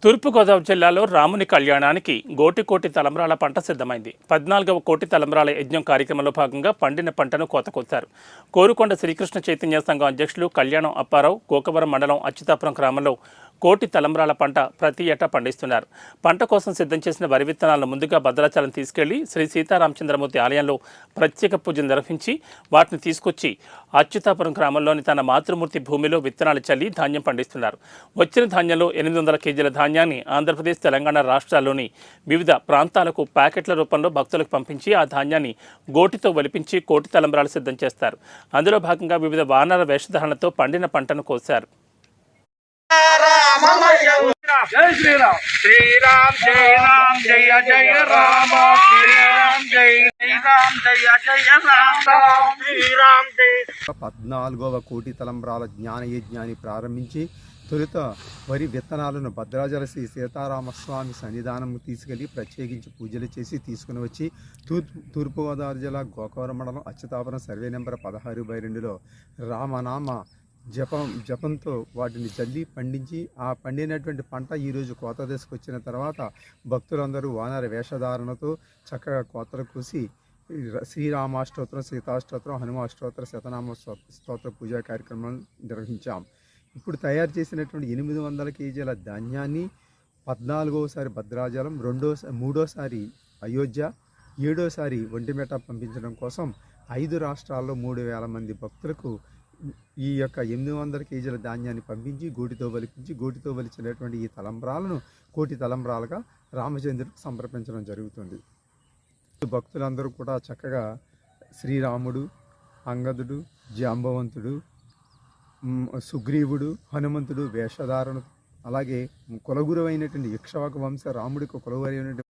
తూర్పుగోదావరి జిల్లాలో రాముని కళ్యాణానికి కోటి తలంబ్రాల పంట సిద్ధమైంది. 14వ కోటి తలంబ్రాల యజ్ఞం కార్యక్రమంలో భాగంగా పండిన పంటను కోతకొచ్చారు. కోరుకొండ శ్రీకృష్ణ చైతన్య సంఘం అధ్యక్షులు కళ్యాణం అప్పారావు గోకవరం మండలం అచ్యుతాపురం గ్రామంలో కోటి తలంబ్రాల పంట ప్రతి ఏటా పండిస్తున్నారు. పంట కోసం సిద్ధం చేసిన వరి విత్తనాలను ముందుగా భద్రాచలం తీసుకెళ్లి శ్రీ సీతారామచంద్రమూర్తి ఆలయంలో ప్రత్యేక పూజలు నిర్వహించి వాటిని తీసుకొచ్చి అచ్యుతాపురం గ్రామంలోని తన మాతృమూర్తి భూమిలో విత్తనాలు చల్లి ధాన్యం పండిస్తున్నారు. వచ్చిన ధాన్యంలో 800 కేజీల ధాన్యాన్ని ఆంధ్రప్రదేశ్, తెలంగాణ రాష్ట్రాల్లోని వివిధ ప్రాంతాలకు ప్యాకెట్ల రూపంలో భక్తులకు పంపించి ఆ ధాన్యాన్ని గోటితో ఒలిపించి కోటి తలంబ్రాలు సిద్ధం చేస్తారు. అందులో భాగంగా వివిధ వానర వేషధారణతో పండిన పంటను కోశారు. జై శ్రీరామ్ శ్రీరామ్ జై రామ్ జయ జయ రామ శ్రీరామ్ జై శ్రీరామ్ జయ జయ రామ శ్రీరామ్ జై 14వ కోటి తలంబ్రాల జ్ఞానయజ్ఞాన్ని ప్రారంభించి తొలుత వరి విత్తనాలను భద్రాచల శ్రీ సీతారామస్వామి సన్నిధానము తీసుకెళ్లి ప్రత్యేకించి పూజలు చేసి తీసుకుని వచ్చి తూర్పుగోదావరి జిల్లా గోకవరం మండలం అచ్యుతాపురం సర్వే నెంబర్ 16/2లో రామనామ జపంతో వాటిని జల్లి పండించి ఆ పండినటువంటి పంట ఈరోజు కోత దశకు వచ్చిన తర్వాత భక్తులందరూ వానర వేషధారణతో చక్కగా కోతలు కూసి శ్రీరామాష్టోత్రం, సీతాష్టోత్రం, హనుమాష్టోత్ర, శతనామ స్తోత్ర పూజా కార్యక్రమం నిర్వహించాం. ఇప్పుడు తయారు చేసినటువంటి 800 కేజీల ధాన్యాన్ని 14వసారి భద్రాచలం, మూడోసారి అయోధ్య, 7వసారి ఒంటిమిట్ట పంపించడం కోసం 5 రాష్ట్రాల్లో 3000 మంది భక్తులకు ఈ యొక్క 800 కేజీల ధాన్యాన్ని పంపించి గోటితో వలిచినటువంటి ఈ తలంబ్రాలను కోటి తలంబ్రాలుగా రామచంద్రుడికి సమర్పించడం జరుగుతుంది. భక్తులందరూ కూడా చక్కగా శ్రీరాముడు, అంగదుడు, జాంబవంతుడు, సుగ్రీవుడు, హనుమంతుడు వేషధారణ, అలాగే కులగురువైనటువంటి ఇక్ష్వాకు వంశ రాముడికి కులగురైనటువంటి